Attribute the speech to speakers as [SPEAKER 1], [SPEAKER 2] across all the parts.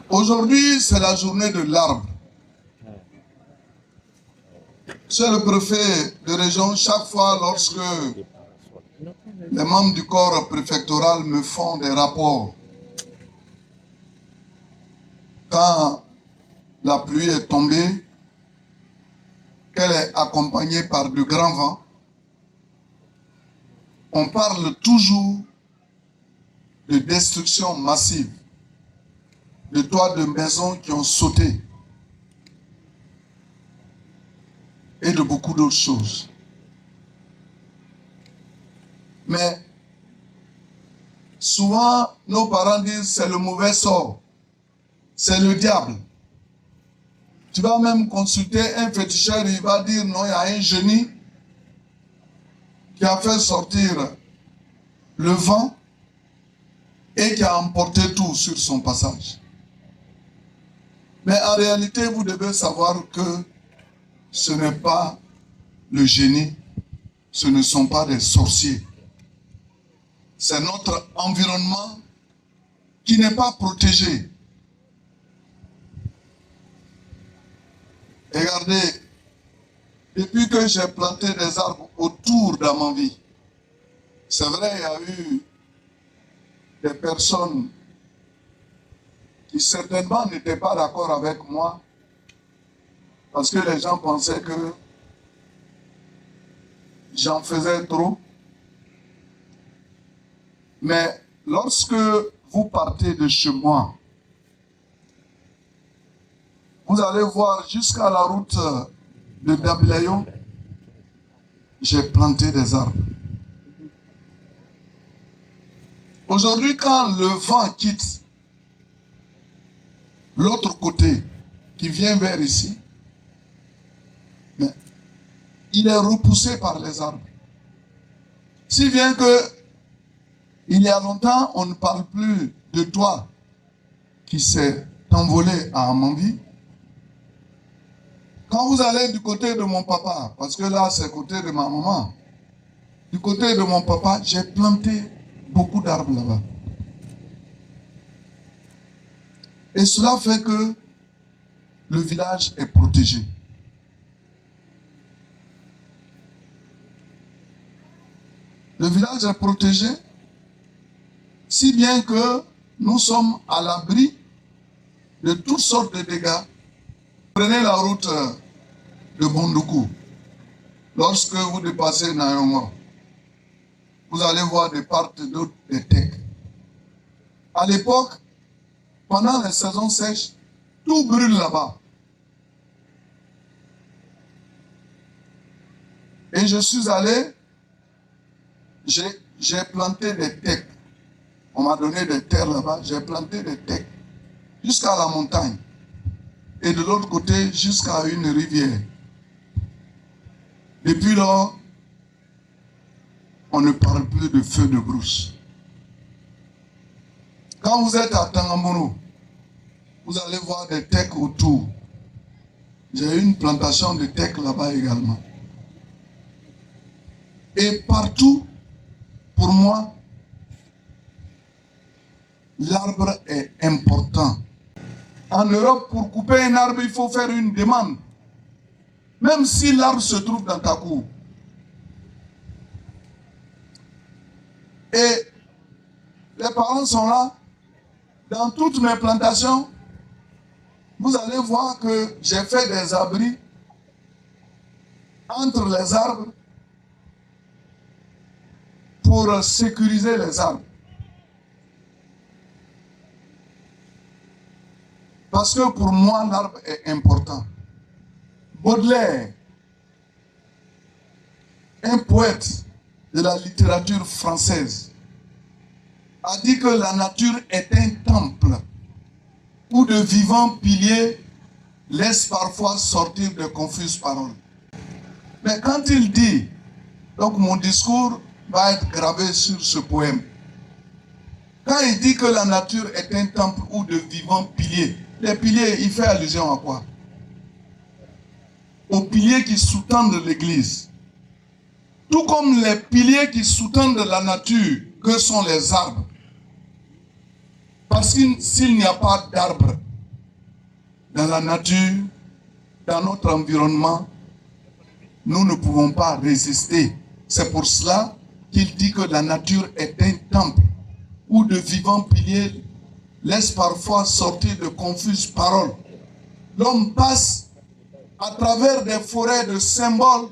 [SPEAKER 1] Aujourd'hui, c'est la journée de l'arbre. Monsieur le préfet de région, chaque fois lorsque les membres du corps préfectoral me font des rapports, quand la pluie est tombée, qu'elle est accompagnée par de grands vents, on parle toujours de destruction massive, de toits de maisons qui ont sauté et de beaucoup d'autres choses. Mais souvent, nos parents disent c'est le mauvais sort, c'est le diable. Tu vas même consulter un féticheur, il va dire non, il y a un génie qui a fait sortir le vent et qui a emporté tout sur son passage. Mais en réalité, vous devez savoir que ce n'est pas le génie, ce ne sont pas des sorciers. C'est notre environnement qui n'est pas protégé. Regardez, depuis que j'ai planté des arbres autour de ma vie, c'est vrai, il y a eu des personnes qui certainement n'étaient pas d'accord avec moi parce que les gens pensaient que j'en faisais trop. Mais lorsque vous partez de chez moi, vous allez voir jusqu'à la route de Dabilayo, j'ai planté des arbres. Aujourd'hui, quand le vent quitte l'autre côté, qui vient vers ici, il est repoussé par les arbres. Si bien que, il y a longtemps, on ne parle plus de toi qui s'est envolé à Amambie. Quand vous allez du côté de mon papa, parce que là, c'est le côté de ma maman, du côté de mon papa, j'ai planté beaucoup d'arbres là-bas. Et cela fait que le village est protégé. Le village est protégé, si bien que nous sommes à l'abri de toutes sortes de dégâts. Prenez la route de Bondoukou. Lorsque vous dépassez Nayongo, vous allez voir de part et d'autre des tecs. À l'époque, pendant les saisons sèches, tout brûle là-bas. Et je suis allé, j'ai planté des tecs. On m'a donné des terres là-bas, j'ai planté des tecs jusqu'à la montagne. Et de l'autre côté, jusqu'à une rivière. Depuis lors, on ne parle plus de feu de brousse. Quand vous êtes à Tangamoro, vous allez voir des tecs autour. J'ai une plantation de tecs là-bas également. Et partout, pour moi, l'arbre est important. En Europe, pour couper un arbre, il faut faire une demande. Même si l'arbre se trouve dans ta cour. Et les parents sont là. Dans toutes mes plantations, vous allez voir que j'ai fait des abris entre les arbres pour sécuriser les arbres. Parce que pour moi, l'arbre est important. Baudelaire, un poète de la littérature française, a dit que la nature est un temple où de vivants piliers laissent parfois sortir de confuses paroles. Mais quand il dit, donc mon discours va être gravé sur ce poème, quand il dit que la nature est un temple où de vivants piliers, les piliers, il fait allusion à quoi? Aux piliers qui sous-tendent l'église. Tout comme les piliers qui sous-tendent la nature, que sont les arbres. Parce que s'il n'y a pas d'arbres, dans la nature, dans notre environnement, nous ne pouvons pas résister. C'est pour cela qu'il dit que la nature est un temple où de vivants piliers laissent parfois sortir de confuses paroles. L'homme passe à travers des forêts de symboles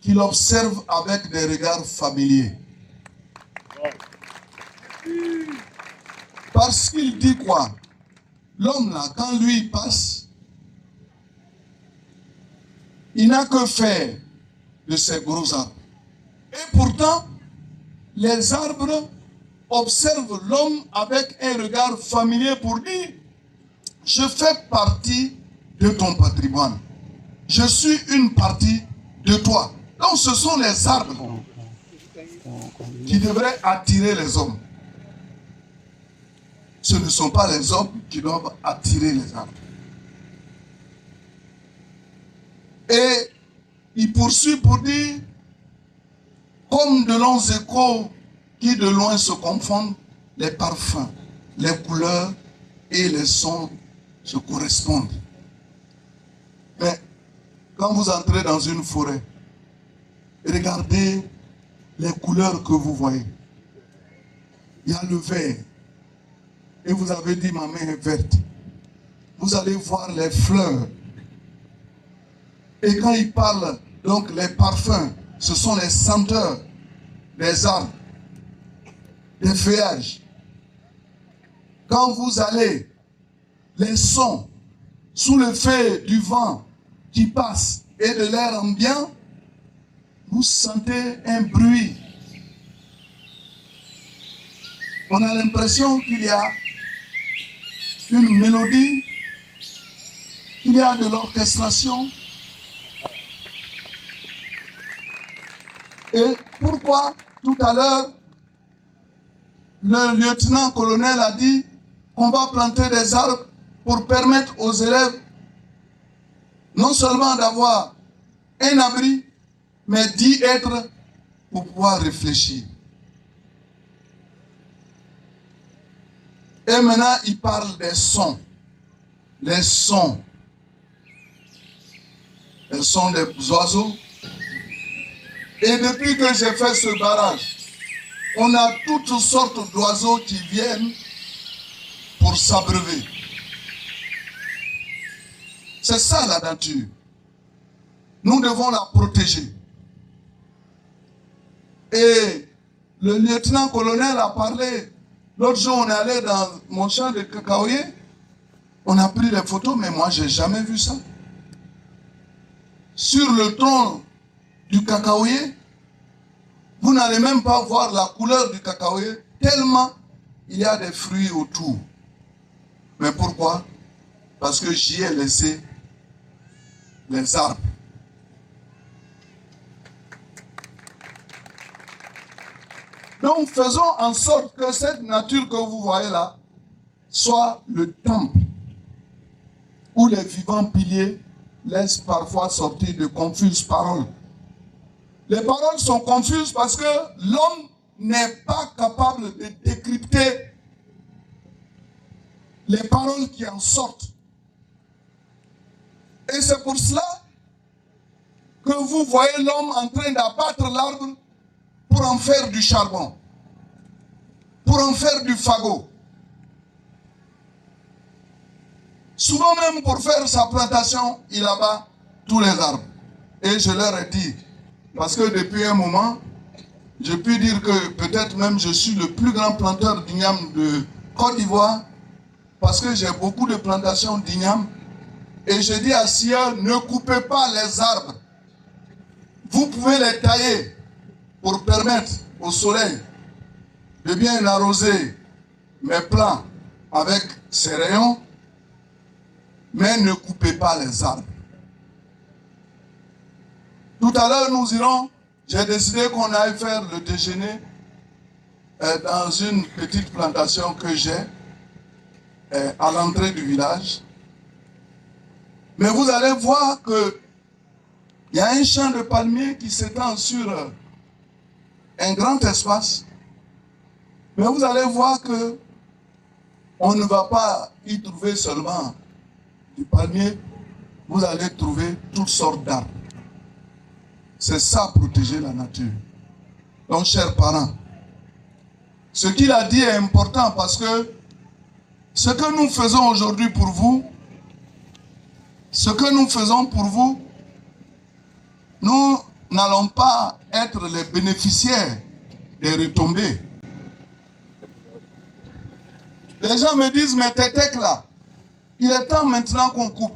[SPEAKER 1] qu'il observe avec des regards familiers. Parce qu'il dit quoi? L'homme là, quand lui passe, il n'a que faire de ces gros arbres. Et pourtant, les arbres observent l'homme avec un regard familier pour dire: je fais partie de ton patrimoine. Je suis une partie de toi. Donc ce sont les arbres qui devraient attirer les hommes. Ce ne sont pas les hommes qui doivent attirer les arbres. Et il poursuit pour dire: comme de longs échos qui de loin se confondent, les parfums, les couleurs et les sons se correspondent. Mais quand vous entrez dans une forêt, regardez les couleurs que vous voyez. Il y a le vert. Et vous avez dit: ma main est verte. Vous allez voir les fleurs. Et quand il parle, donc les parfums, ce sont les senteurs des arbres, des feuillages. Quand vous allez, les sons, sous le fait du vent qui passe et de l'air ambiant, vous sentez un bruit. On a l'impression qu'il y a une mélodie, qu'il y a de l'orchestration. Et pourquoi tout à l'heure, le lieutenant-colonel a dit qu'on va planter des arbres pour permettre aux élèves non seulement d'avoir un abri, mais d'y être pour pouvoir réfléchir. Et maintenant, il parle des sons. Les sons. Les sons des oiseaux. Et depuis que j'ai fait ce barrage, on a toutes sortes d'oiseaux qui viennent pour s'abreuver. C'est ça la nature. Nous devons la protéger. Et le lieutenant-colonel a parlé. L'autre jour, on est allé dans mon champ de cacaoyer. On a pris les photos, mais moi, je n'ai jamais vu ça. Sur le tronc du cacaoyer, vous n'allez même pas voir la couleur du cacaoyer, tellement il y a des fruits autour. Mais pourquoi? Parce que j'y ai laissé les arbres. Donc faisons en sorte que cette nature que vous voyez là soit le temple où les vivants piliers laissent parfois sortir de confuses paroles. Les paroles sont confuses parce que l'homme n'est pas capable de décrypter les paroles qui en sortent. Et c'est pour cela que vous voyez l'homme en train d'abattre l'arbre pour en faire du charbon, pour en faire du fagot. Souvent même pour faire sa plantation, il abat tous les arbres. Et je leur ai dit, parce que depuis un moment, je puis dire que peut-être même je suis le plus grand planteur d'igname de Côte d'Ivoire, parce que j'ai beaucoup de plantations d'igname. Et je dis à Sia, ne coupez pas les arbres. Vous pouvez les tailler pour permettre au soleil de bien arroser mes plants avec ses rayons, mais ne coupez pas les arbres. Tout à l'heure, nous irons, j'ai décidé qu'on aille faire le déjeuner dans une petite plantation que j'ai à l'entrée du village. Mais vous allez voir que il y a un champ de palmiers qui s'étend sur un grand espace. Mais vous allez voir que on ne va pas y trouver seulement du palmier, vous allez trouver toutes sortes d'arbres. C'est ça, protéger la nature. Donc, chers parents, ce qu'il a dit est important parce que ce que nous faisons aujourd'hui pour vous, nous n'allons pas être les bénéficiaires des retombées. Les gens me disent, mais Tétec là, il est temps maintenant qu'on coupe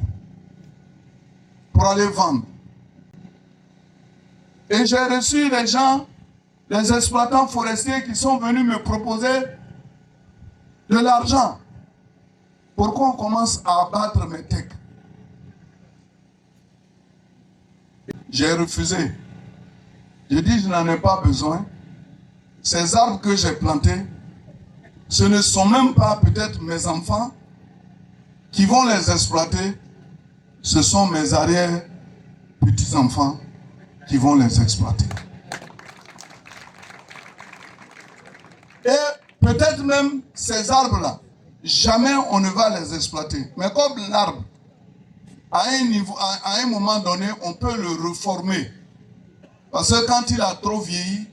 [SPEAKER 1] pour aller vendre. Et j'ai reçu des gens, des exploitants forestiers qui sont venus me proposer de l'argent pour qu'on commence à abattre mes tecs. J'ai refusé. J'ai dit, je n'en ai pas besoin. Ces arbres que j'ai plantés, ce ne sont même pas peut-être mes enfants qui vont les exploiter. Ce sont mes arrière-petits-enfants qui vont les exploiter. Et peut-être même ces arbres-là, jamais on ne va les exploiter. Mais comme l'arbre, à un moment donné, on peut le reformer. Parce que quand il a trop vieilli,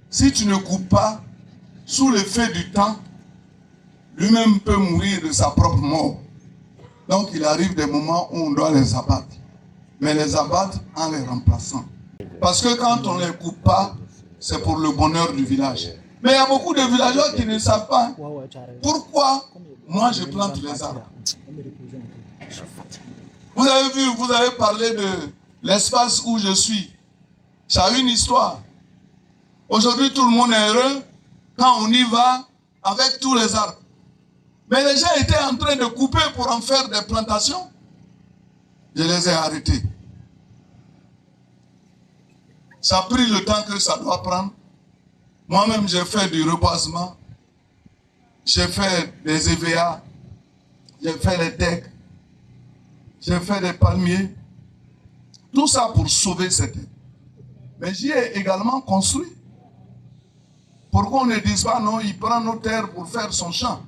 [SPEAKER 1] si tu ne coupes pas, sous l'effet du temps, lui-même peut mourir de sa propre mort. Donc il arrive des moments où on doit les abattre. Mais les abattre en les remplaçant. Parce que quand on ne les coupe pas, c'est pour le bonheur du village. Mais il y a beaucoup de villageois qui ne savent pas pourquoi moi je plante les arbres. Vous avez vu, vous avez parlé de l'espace où je suis. Ça a une histoire. Aujourd'hui, tout le monde est heureux quand on y va avec tous les arbres. Mais les gens étaient en train de couper pour en faire des plantations. Je les ai arrêtés. Ça a pris le temps que ça doit prendre. Moi-même, j'ai fait du reboisement. J'ai fait des EVA. J'ai fait les tecs. J'ai fait des palmiers. Tout ça pour sauver cette terre. Mais j'y ai également construit. Pourquoi on ne dit pas non, il prend nos terres pour faire son champ?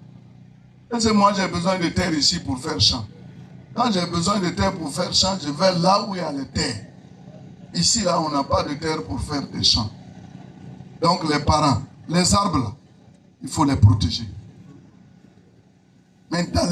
[SPEAKER 1] Parce que moi j'ai besoin de terre ici pour faire champ. Quand j'ai besoin de terre pour faire champ, je vais là où il y a les terres. Ici, là, on n'a pas de terre pour faire des champs. Donc les parents, les arbres là, il faut les protéger. Maintenant,